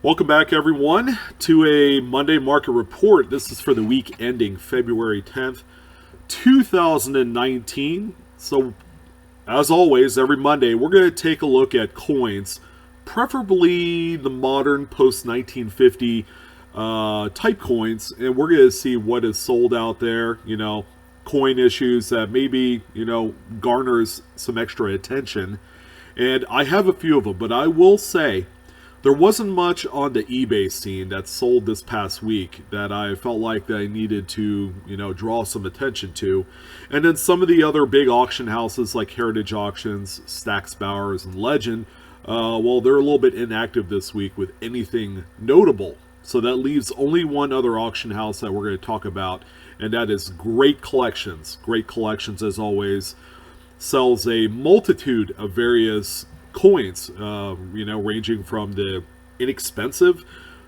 Welcome back, everyone, to a Monday market report. This is for the week ending February 10th, 2019. So, as always, every Monday, we're going to take a look at coins, preferably the modern post 1950 type coins, and we're going to see what is sold out there, coin issues that maybe, garners some extra attention. And I have a few of them, but I will say, there wasn't much on the eBay scene that sold this past week that I felt like that I needed to, draw some attention to. And then some of the other big auction houses like Heritage Auctions, Stack's Bowers, and Legend, well, they're a little bit inactive this week with anything notable. So that leaves only one other auction house that we're going to talk about, and that is Great Collections. Great Collections, as always, sells a multitude of various coins, ranging from the inexpensive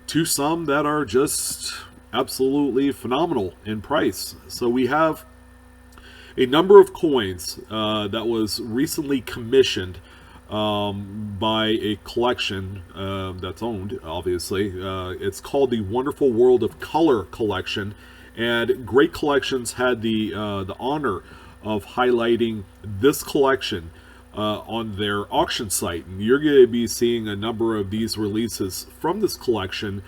to some that are just absolutely phenomenal in price. So we have a number of coins that was recently commissioned by a collection that's owned, obviously. It's called the Wonderful World of Color Collection, and Great Collections had the honor of highlighting this collection on their auction site. And you're going to be seeing a number of these releases from this collection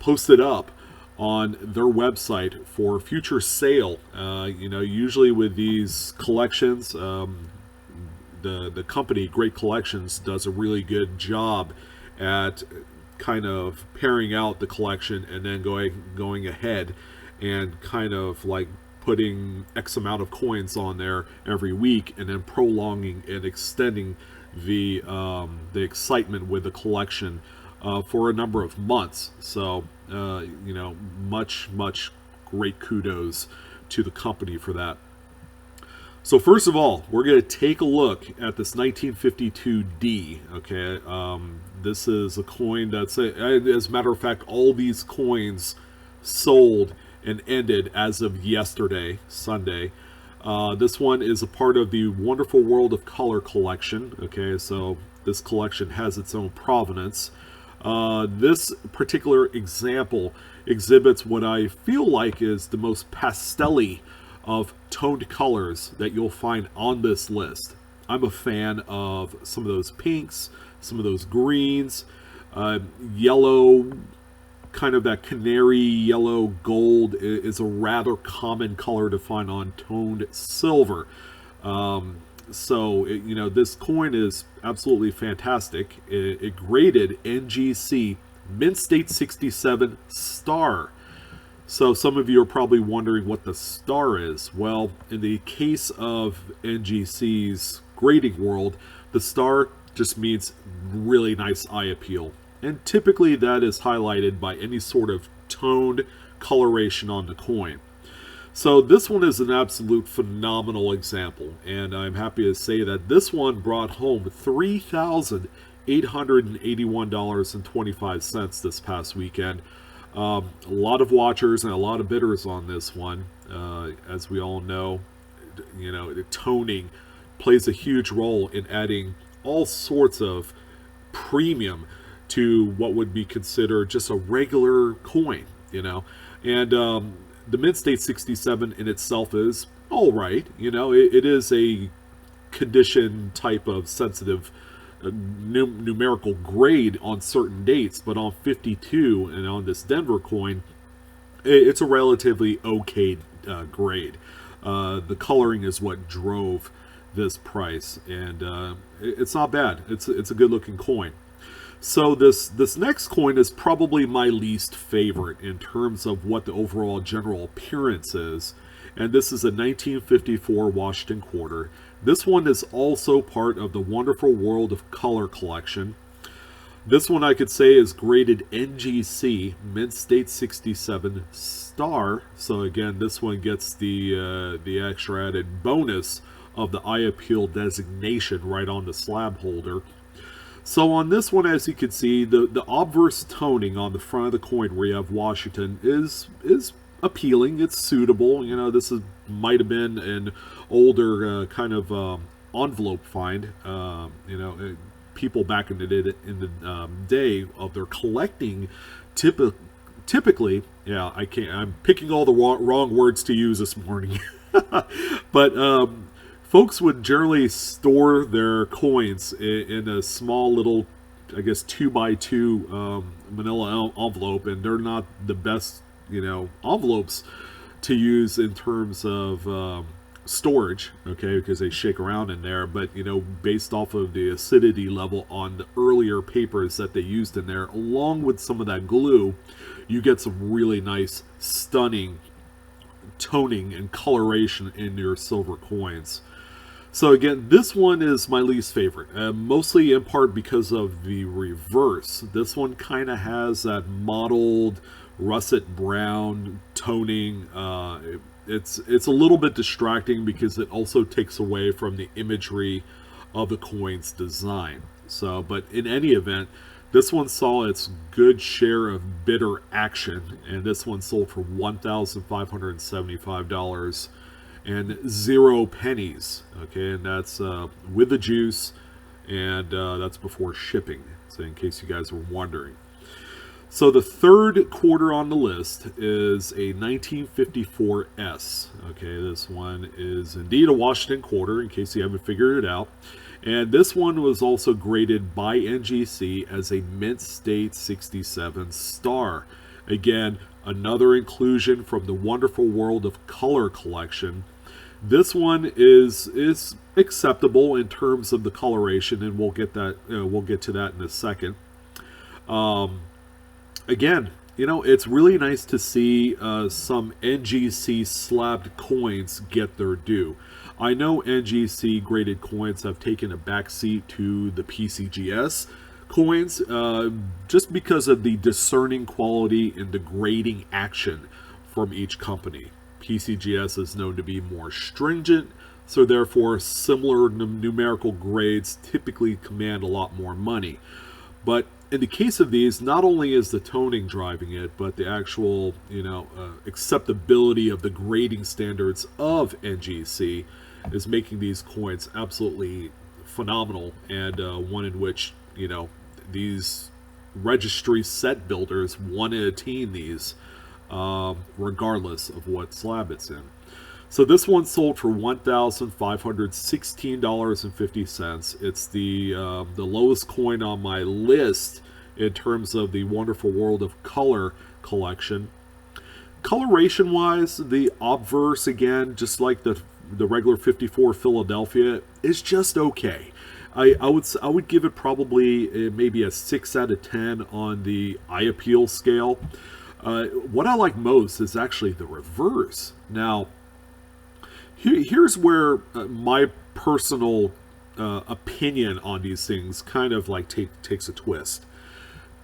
posted up on their website for future sale. Usually with these collections, the company Great Collections does a really good job at kind of pairing out the collection and then going ahead and kind of like putting X amount of coins on there every week, and then prolonging and extending the excitement with the collection for a number of months. So, much great kudos to the company for that. So first of all, we're going to take a look at this 1952D. Okay, this is a coin that's, as a matter of fact, all these coins sold and ended as of yesterday, Sunday. This one is a part of the Wonderful World of Color collection. Okay, so this collection has its own provenance. This particular example exhibits what I feel like is the most pastel-y of toned colors that you'll find on this list. I'm a fan of some of those pinks, some of those greens, yellow, kind of that canary yellow gold is a rather common color to find on toned silver. This coin is absolutely fantastic. It graded NGC Mint State 67 star. So some of you are probably wondering what the star is. Well, in the case of NGC's grading world, the star just means really nice eye appeal. And typically that is highlighted by any sort of toned coloration on the coin. So this one is an absolute phenomenal example, and I'm happy to say that this one brought home $3,881.25 this past weekend. A lot of watchers and a lot of bidders on this one. As we all know, the toning plays a huge role in adding all sorts of premium to what would be considered just a regular coin, and the Mint State 67 in itself is all right. It is a condition type of sensitive numerical grade on certain dates, but on 52 and on this Denver coin, it's a relatively okay grade. The coloring is what drove this price, and it's not bad. It's a good looking coin. So this next coin is probably my least favorite in terms of what the overall general appearance is. And this is a 1954 Washington quarter. This one is also part of the Wonderful World of Color collection. This one I could say is graded NGC, Mint State 67 star. So again, this one gets the extra added bonus of the eye appeal designation right on the slab holder. So on this one, as you can see, the obverse toning on the front of the coin where you have Washington is appealing. It's suitable. This might have been an older kind of envelope find. people back in the day of their collecting, typically, yeah, I'm picking all the wrong words to use this morning, but folks would generally store their coins in a small little, I guess, 2x2 manila envelope, and they're not the best, envelopes to use in terms of storage, okay, because they shake around in there. But based off of the acidity level on the earlier papers that they used in there, along with some of that glue, you get some really nice, stunning toning and coloration in your silver coins. So again, this one is my least favorite, mostly in part because of the reverse. This one kind of has that mottled russet brown toning. It's a little bit distracting because it also takes away from the imagery of the coin's design. So, but in any event, this one saw its good share of bidder action, and this one sold for $1,575 and 0 pennies. Okay, and that's with the juice, and that's before shipping. So in case you guys were wondering. So the third quarter on the list is a 1954S. Okay, this one is indeed a Washington quarter, in case you haven't figured it out. And this one was also graded by NGC as a Mint State 67 star. Again, another inclusion from the Wonderful World of Color collection. This one is acceptable in terms of the coloration, and we'll get to that in a second. Again, it's really nice to see some NGC slabbed coins get their due. I know NGC graded coins have taken a backseat to the PCGS coins just because of the discerning quality and the grading action from each company. PCGS is known to be more stringent, so therefore similar numerical grades typically command a lot more money. But in the case of these, not only is the toning driving it, but the actual, acceptability of the grading standards of NGC is making these coins absolutely phenomenal, and one in which, these registry set builders want to attain these regardless of what slab it's in. So this one sold for $1,516.50. It's the lowest coin on my list in terms of the Wonderful World of Color collection. Coloration wise, the obverse, again, just like the regular 54 Philadelphia, is just okay. I would give it probably maybe a 6 out of 10 on the eye appeal scale. What I like most is actually the reverse. Now, here's where my personal opinion on these things kind of like takes a twist.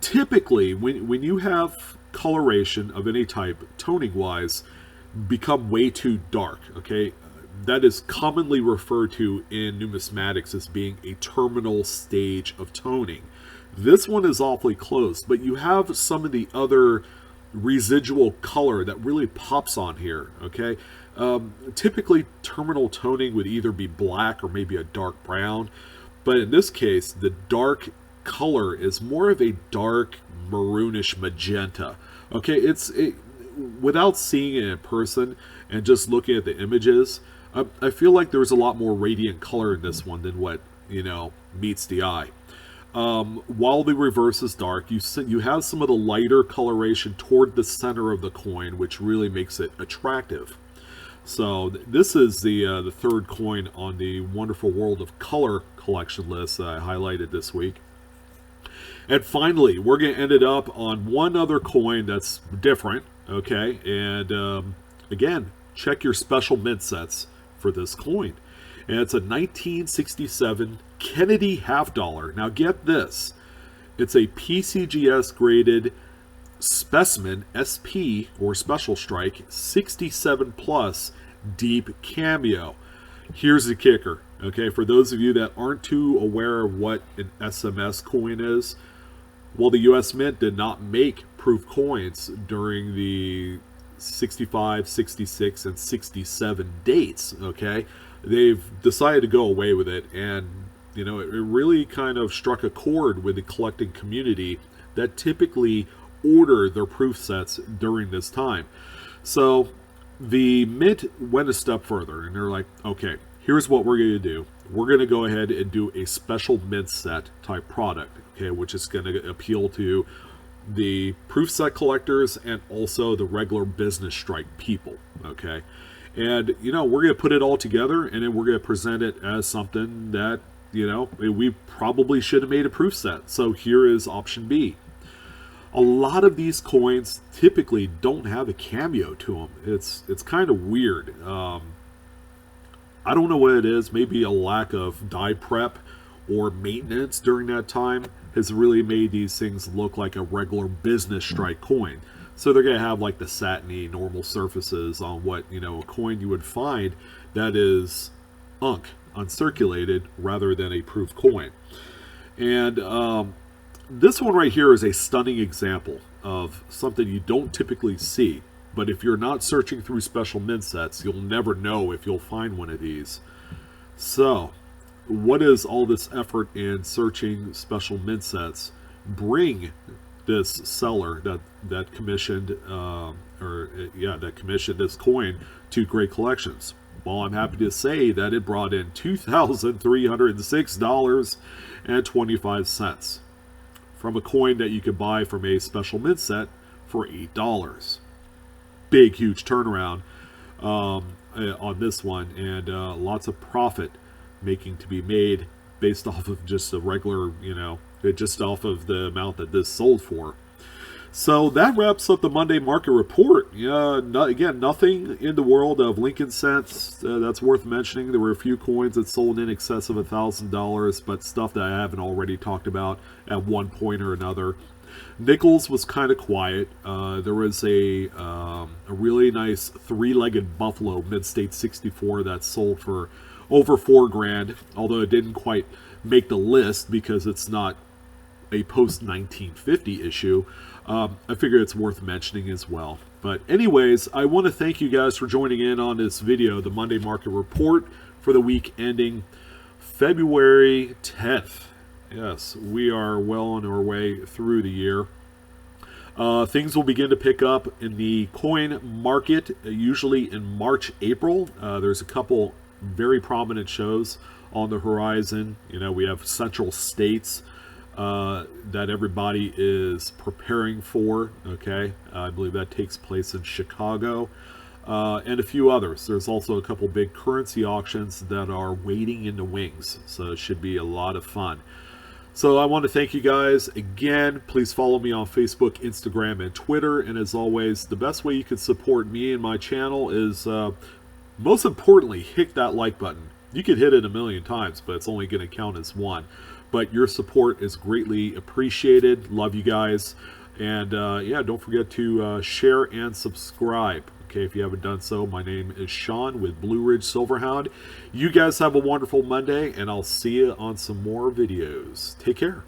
Typically, when you have coloration of any type, toning wise, become way too dark, okay? That is commonly referred to in numismatics as being a terminal stage of toning. This one is awfully close, but you have some of the other residual color that really pops on here, okay? Typically, terminal toning would either be black or maybe a dark brown, but in this case, the dark color is more of a dark maroonish magenta. Okay, without seeing it in person and just looking at the images, I feel like there's a lot more radiant color in this one than what meets the eye. While the reverse is dark, you have some of the lighter coloration toward the center of the coin, which really makes it attractive. So this is the third coin on the Wonderful World of Color collection list that I highlighted this week. And finally, we're going to end it up on one other coin that's different, okay? And again, check your special mint sets for this coin. And it's a 1967 Kennedy half dollar. Now get this. It's a PCGS graded specimen SP or special strike 67 plus deep cameo. Here's the kicker. Okay, for those of you that aren't too aware of what an SMS coin is, well, the US Mint did not make proof coins during the 65, 66, and 67 dates, okay? They've decided to go away with it, and, you know, it really kind of struck a chord with the collecting community that typically order their proof sets during this time. So the Mint went a step further, and they're like, okay, here's what we're going to do. We're going to go ahead and do a special Mint set type product, okay, which is going to appeal to the proof set collectors and also the regular business strike people, okay? And, you know, we're going to put it all together, and then we're going to present it as something that, you know, we probably should have made a proof set. So here is option B. A lot of these coins typically don't have a cameo to them. It's kind of weird. I don't know what it is. Maybe a lack of die prep or maintenance during that time has really made these things look like a regular business strike coin. So they're going to have like the satiny normal surfaces on what, you know, a coin you would find that is uncirculated rather than a proof coin. And this one right here is a stunning example of something you don't typically see. But if you're not searching through special mint sets, you'll never know if you'll find one of these. So, what is all this effort in searching special mint sets bring this seller that commissioned that commissioned this coin to Great Collections? Well, I'm happy to say that it brought in $2,306.25 from a coin that you could buy from a special mint set for $8. Big, huge turnaround on this one, and lots of profit making to be made based off of just a regular, you know, just off of the amount that this sold for. So that wraps up the Monday market report. Again, nothing in the world of Lincoln cents that's worth mentioning. There were a few coins that sold in excess of $1,000, but stuff that I haven't already talked about at one point or another. Nickels was kind of quiet. There was a really nice three-legged buffalo mid-state 64 that sold for over $4,000, although it didn't quite make the list because it's not a post-1950 issue. I figure it's worth mentioning as well. But anyways, I want to thank you guys for joining in on this video, the Monday Market Report for the week ending February 10th. Yes, we are well on our way through the year. Things will begin to pick up in the coin market, usually in March, April. There's a couple very prominent shows on the horizon. You know, we have Central States that everybody is preparing for, okay? I believe that takes place in Chicago, and a few others. There's also a couple big currency auctions that are waiting in the wings, so it should be a lot of fun. So I want to thank you guys again. Please follow me on Facebook, Instagram, and Twitter. And as always, the best way you can support me and my channel is, most importantly, hit that like button. You could hit it a million times, but it's only going to count as one. But your support is greatly appreciated. Love you guys. And yeah, don't forget to share and subscribe. Okay, if you haven't done so, my name is Sean with Blue Ridge Silverhound. You guys have a wonderful Monday, and I'll see you on some more videos. Take care.